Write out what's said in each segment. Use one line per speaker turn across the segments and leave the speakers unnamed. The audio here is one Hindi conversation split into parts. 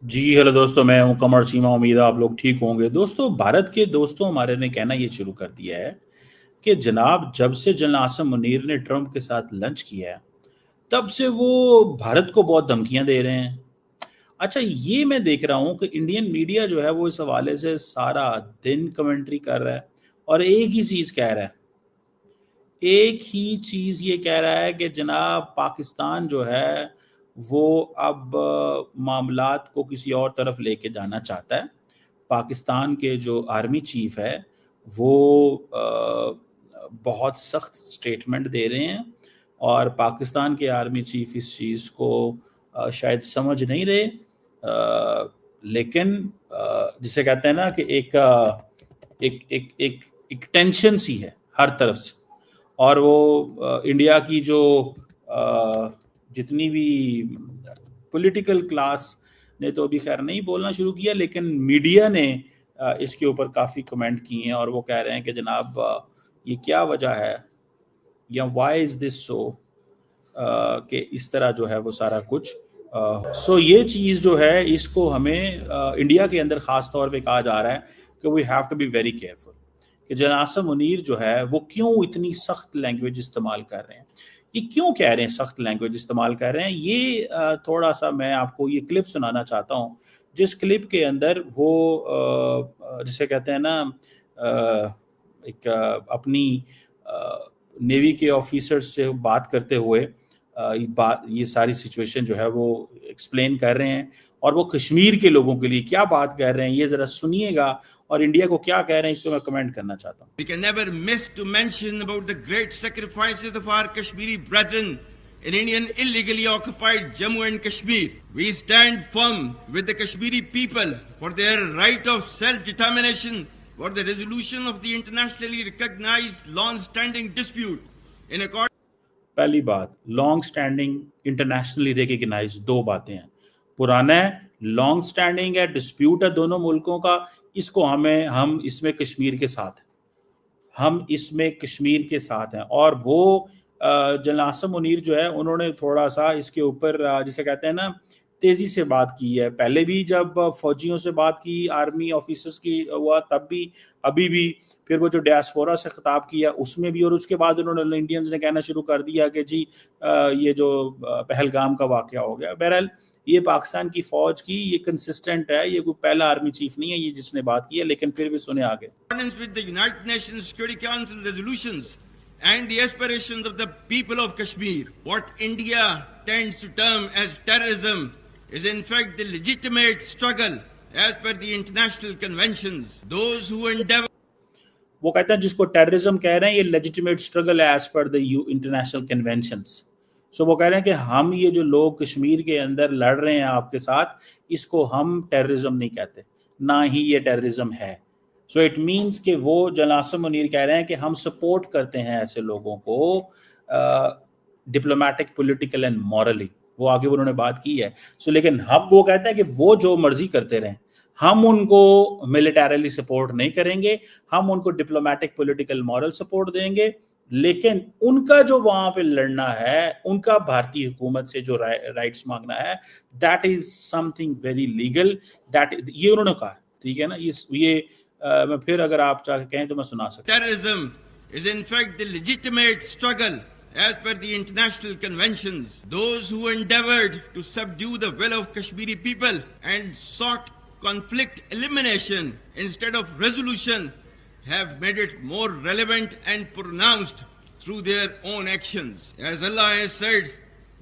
जी हेलो दोस्तों, मैं हूं कमर चीमा। उम्मीद है आप लोग ठीक होंगे। दोस्तों, भारत के दोस्तों हमारे ने कहना ये शुरू कर दिया है कि जनाब जब से जनरल आसिम मुनीर ने ट्रंप के साथ लंच किया है तब से वो भारत को बहुत धमकियां दे रहे हैं। अच्छा, ये मैं देख रहा हूं कि इंडियन मीडिया जो है वो इस हवाले से सारा दिन कमेंट्री कर रहा है और एक ही चीज ये कह रहा है कि जनाब पाकिस्तान जो है वो अब मामलात को किसी और तरफ लेके जाना चाहता है। पाकिस्तान के जो आर्मी चीफ है वो बहुत सख्त स्टेटमेंट दे रहे हैं और पाकिस्तान के आर्मी चीफ इस चीज़ को शायद समझ नहीं रहे। लेकिन जिसे कहते हैं ना कि एक एक एक एक टेंशन सी है हर तरफ से। और वो इंडिया की जो जितनी भी पॉलिटिकल क्लास ने तो अभी खैर नहीं बोलना शुरू किया, लेकिन मीडिया ने इसके ऊपर काफ़ी कमेंट किए हैं और वो कह रहे हैं कि जनाब ये क्या वजह है या व्हाई इज़ दिस सो, कि इस तरह जो है वो सारा कुछ सो ये चीज़ जो है इसको हमें इंडिया के अंदर ख़ास तौर पे कहा जा रहा है कि we have to be very careful कि जनासम मुनीर जो है वो क्यों इतनी सख्त लैंग्वेज इस्तेमाल कर रहे हैं। ये क्यों कह रहे हैं सख्त लैंग्वेज इस्तेमाल कर रहे हैं, ये थोड़ा सा मैं आपको ये क्लिप सुनाना चाहता हूँ जिस क्लिप के अंदर वो जिसे कहते हैं ना एक अपनी नेवी के ऑफिसर्स से बात करते हुए ये सारी सिचुएशन जो है वो एक्सप्लेन कर रहे हैं और वो कश्मीर के लोगों के लिए क्या बात कर रहे हैं ये जरा सुनिएगा और इंडिया को क्या कह रहे हैं इसको मैं कमेंट करना चाहता हूँ।
We can never miss to mention about the great sacrifices of our Kashmiri brethren in Indian illegally occupied Jammu and Kashmir. We stand firm with the Kashmiri people for their right of self-determination, for the resolution of the internationally recognized long-standing dispute in accordance.
पहली बात, लॉन्ग स्टैंडिंग इंटरनेशनली रिकग्नाइज, दो बातें हैं। पुराना है, लॉन्ग स्टैंडिंग है, डिस्प्यूट है दोनों मुल्कों का। इसको हम इसमें कश्मीर के साथ हैं, हम इसमें कश्मीर के साथ हैं। और वो जनरल आसिम मुनीर जो है उन्होंने थोड़ा सा इसके ऊपर जिसे कहते हैं ना तेजी से बात की है। पहले भी जब फौजियों से बात की, आर्मी ऑफिसर्स की हुआ तब भी, अभी भी, फिर वो जो डियास्पोरा से खिताब किया उसमें भी, और उसके बाद उन्होंने इंडियंस ने कहना शुरू कर दिया कि जी ये जो पहलगाम का वाकया हो गया। बहरहाल ये पाकिस्तान की फौज की ये कंसिस्टेंट है, ये कोई पहला आर्मी चीफ नहीं है ये जिसने बात की है, लेकिन फिर भी सुने आगे।
With the United Nations Security Council resolutions and the aspirations of the people of Kashmir, what India tends to term as terrorism is in fact the legitimate struggle as per the international conventions. Those who endeavor.
वो कहते हैं जिसको टेररिज्म कह रहे हैं ये लेजिटिमेट स्ट्रगल है as per the international conventions. So वो कह रहे हैं कि हम ये जो लोग कश्मीर के अंदर लड़ रहे हैं आपके साथ, इसको हम टेररिज्म नहीं कहते, ना ही ये टेररिज्म है। सो इट मीन्स कि वो जनरल आसिम मुनीर कह रहे हैं कि हम सपोर्ट करते हैं ऐसे लोगों को डिप्लोमेटिक, पॉलिटिकल एंड मॉरली। वो आगे उन्होंने बात की है। सो लेकिन हम वो कहते हैं कि वो जो मर्जी करते रहें, हम उनको मिलिटरीली सपोर्ट नहीं करेंगे, हम उनको डिप्लोमेटिक, पॉलिटिकल, मॉरल सपोर्ट देंगे, लेकिन उनका जो वहां पे लड़ना है, उनका भारतीय हुकूमत से जो राइट्स मांगना है, that is something very legal. That ये उन्होंने कहा, ठीक है ना। ये मैं फिर अगर आप चाहे कहें तो मैं सुना सकता हूं।
Terrorism is in fact the legitimate struggle as per the international conventions. Those who endeavored to subdue the will of Kashmiri people and sought conflict elimination instead of resolution have made it more relevant and pronounced through their own actions. As Allah has said,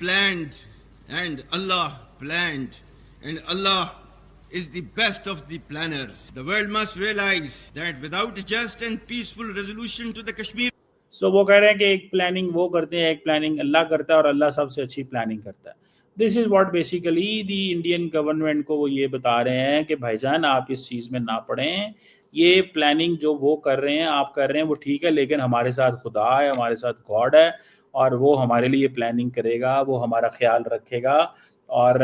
planned, and Allah planned, and Allah is the best of the planners. The world must realize that without a just and peaceful resolution to the Kashmir.
सो वो कह रहे हैं कि एक प्लानिंग वो करते हैं, एक प्लानिंग अल्लाह करता है और अल्लाह सबसे अच्छी प्लानिंग करता है। This is what basically the Indian government को वो ये बता रहे हैं कि भाईजान आप इस चीज़ में ना पड़ें, ये प्लानिंग जो वो कर रहे हैं, आप कर रहे हैं वो ठीक है, लेकिन हमारे साथ खुदा है, हमारे साथ गॉड है और वो हमारे लिए प्लानिंग करेगा, वो हमारा ख्याल रखेगा। और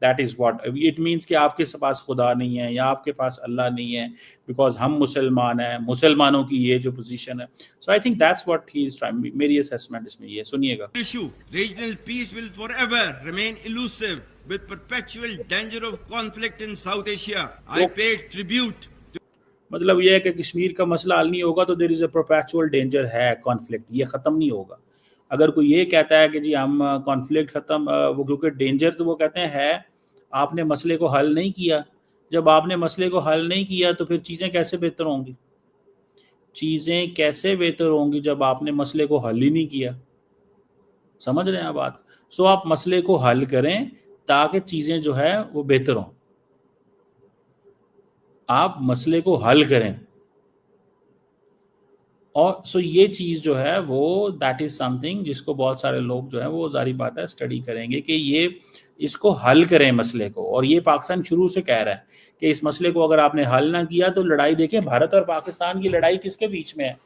that is what it means कि आपके पास खुदा नहीं है या आपके पास अल्लाह नहीं है, बिकॉज हम मुसलमान हैं, मुसलमानों की ये जो पोजीशन है. So I think that's what he is trying. मेरी असेसमेंट इसमें ये सुनिएगा.
Issue. Regional peace will forever remain elusive with perpetual danger of conflict in South Asia. I pay tribute.
मतलब ये है कि कश्मीर का मसला हल नहीं होगा तो there is a perpetual danger है कॉन्फ्लिक्ट, ये ख़त्म नहीं होगा. अगर कोई ये कहता है कि जी हम कॉन्फ्लिक्ट ख़त्म, वो क्योंकि डेंजर तो वो कहते हैं है, आपने मसले को हल नहीं किया. जब आपने मसले को हल नहीं किया तो फिर चीज़ें कैसे बेहतर होंगी? चीज़ें कैसे बेहतर होंगी जब आपने मसले को हल ही नहीं किया? समझ रहे हैं आप बात? सो आप मसले को हल करें ताकि चीज़ें जो है वो बेहतर हों. आप मसले को हल करें. और सो ये चीज़ जो है वो दैट इज समथिंग जिसको बहुत सारे लोग जो है वो जारी बात है स्टडी करेंगे कि ये इसको हल करें मसले को. और ये पाकिस्तान शुरू से कह रहा है कि इस मसले को अगर आपने हल ना किया तो लड़ाई, देखें भारत और पाकिस्तान की लड़ाई किसके बीच में है?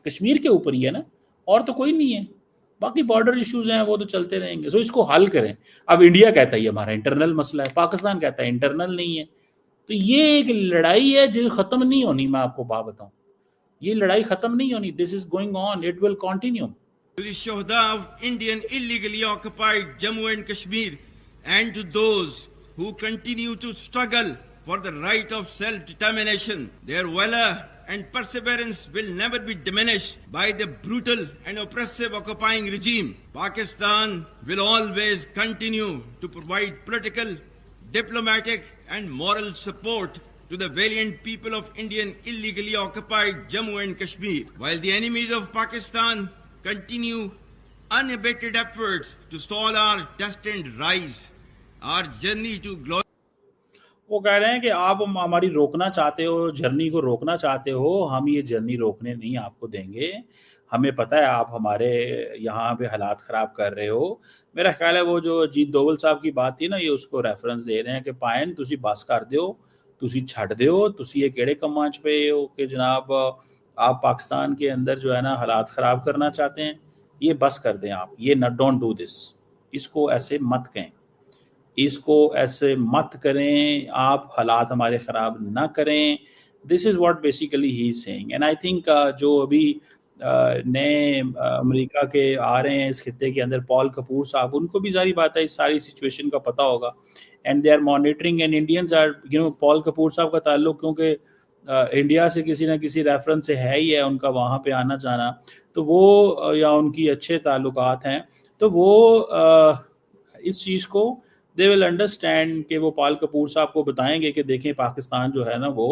कश्मीर के ऊपर ही है ना, और तो कोई नहीं है. बाकी बॉर्डर इश्यूज हैं वो तो चलते रहेंगे. सो इसको हल करें. अब इंडिया कहता है ये हमारा इंटरनल मसला है, पाकिस्तान कहता है इंटरनल नहीं है. तो ये एक लड़ाई है जो ख़त्म नहीं होनी. मैं आपको बात बताऊं, ये लड़ाई ख़त्म नहीं होनी. This is going on, it will continue.
To the Shuhada of Indian illegally occupied Jammu and Kashmir, and to those who continue to struggle for the right of self-determination, their valor and perseverance will never be diminished by the brutal and oppressive occupying regime. Pakistan will always continue to provide political, diplomatic and moral support to the valiant people of Indian illegally occupied Jammu and Kashmir, while the enemies of Pakistan continue unabated efforts to stall our destined rise, our journey to glory.
वो कह रहे हैं कि आप हमारी रोकना चाहते हो, जर्नी को रोकना चाहते हो, हम ये जर्नी रोकने नहीं आपको देंगे. हमें पता है आप हमारे यहाँ पे हालात ख़राब कर रहे हो. मेरा ख्याल है वो जो अजीत डोवल साहब की बात थी ना, ये उसको रेफरेंस दे रहे हैं कि पायन तुसी बस कर दो, तुसी छड़ दो, तुसी ये केड़े कम्मां च पे हो कि जनाब आप पाकिस्तान के अंदर जो है ना हालात ख़राब करना चाहते हैं. ये बस कर दें आप, ये न डोंट डू दिस. इसको ऐसे मत कहें, इसको ऐसे मत करें, आप हालात हमारे ख़राब ना करें. This is what basically he is saying. And I think जो अभी नए अमेरिका के आ रहे हैं इस खित्ते के अंदर, पॉल कपूर साहब, उनको भी सारी बात है इस सारी सिचुएशन का पता होगा. And they are monitoring and Indians are Paul Kapur साहब का ताल्लुक क्योंकि इंडिया से किसी ना किसी रेफरेंस से है ही है उनका वहाँ पे आना जाना, तो वो या उनकी अच्छे ताल्लुकात हैं, तो वो इस चीज़ को दे विल अंडरस्टैंड कि वो पॉल कपूर साहब को बताएंगे कि देखें पाकिस्तान जो है ना वो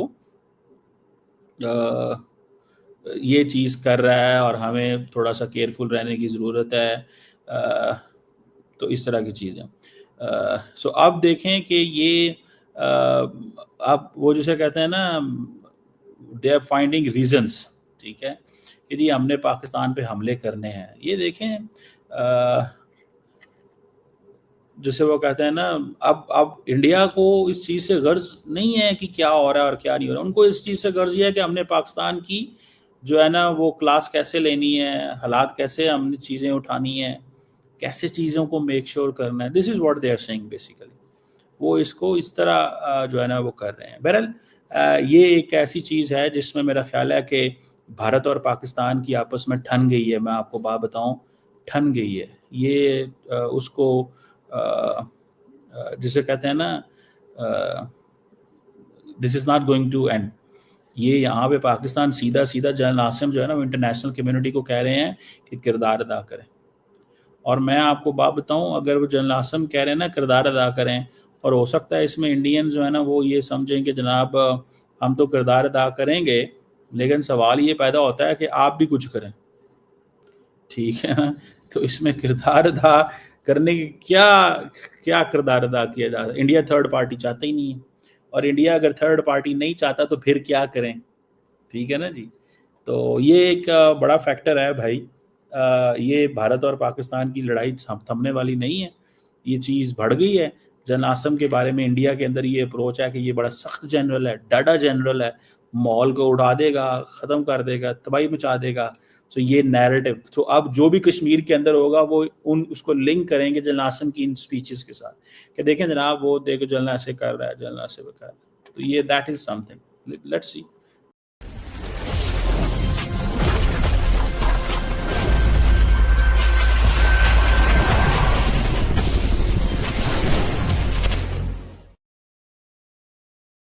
ये चीज़ कर रहा है और हमें थोड़ा सा केयरफुल रहने की ज़रूरत है. तो इस तरह की चीज़ें. सो अब देखें कि ये अब वो जैसे कहते हैं ना, दे आर फाइंडिंग रीजंस, ठीक है, कि जी हमने पाकिस्तान पे हमले करने हैं. ये देखें जैसे वो कहते हैं ना, अब इंडिया को इस चीज़ से गर्ज नहीं है कि क्या हो रहा है और क्या नहीं हो रहा. उनको इस चीज़ से गर्ज ये है कि हमने पाकिस्तान की जो है ना वो क्लास कैसे लेनी है, हालात कैसे हमने चीज़ें उठानी है, कैसे चीज़ों को मेक श्योर करना है. This is what they are saying basically. वो इसको इस तरह जो है ना वो कर रहे हैं. बहरहाल ये एक ऐसी चीज़ है जिसमें मेरा ख्याल है कि भारत और पाकिस्तान की आपस में ठन गई है. मैं आपको बात बताऊं, ठन गई है ये. उसको जिसे कहते हैं ना, this is not going to end. ये यहाँ पे पाकिस्तान सीधा सीधा जनरल आसिम जो है ना वो इंटरनेशनल कम्युनिटी को कह रहे हैं कि किरदार अदा करें. और मैं आपको बात बताऊं, अगर वो जनरल आसिम कह रहे हैं ना किरदार अदा करें, और हो सकता है इसमें इंडियन जो है ना वो ये समझें कि जनाब हम तो किरदार अदा करेंगे, लेकिन सवाल ये पैदा होता है कि आप भी कुछ करें, ठीक है. तो इसमें किरदार अदा करने की क्या किरदार अदा किया जा रहा है? इंडिया थर्ड पार्टी चाहता ही नहीं है, और इंडिया अगर थर्ड पार्टी नहीं चाहता तो फिर क्या करें, ठीक है ना जी. तो ये एक बड़ा फैक्टर है भाई. ये भारत और पाकिस्तान की लड़ाई थमने वाली नहीं है. ये चीज़ बढ़ गई है. जनरल आसिम के बारे में इंडिया के अंदर ये अप्रोच है कि ये बड़ा सख्त जनरल है, डाडा जनरल है, माहौल को उड़ा देगा, ख़त्म कर देगा, तबाही मचा देगा. तो ये नैरेटिव, तो अब जो भी कश्मीर के अंदर होगा वो उसको लिंक करेंगे जनरल आसिम की इन स्पीचेस के साथ कि देखें जनाब वो देखो जनरल ऐसे कर रहा है, जनरल ऐसे कर रहा है। तो ये that is something, let's see.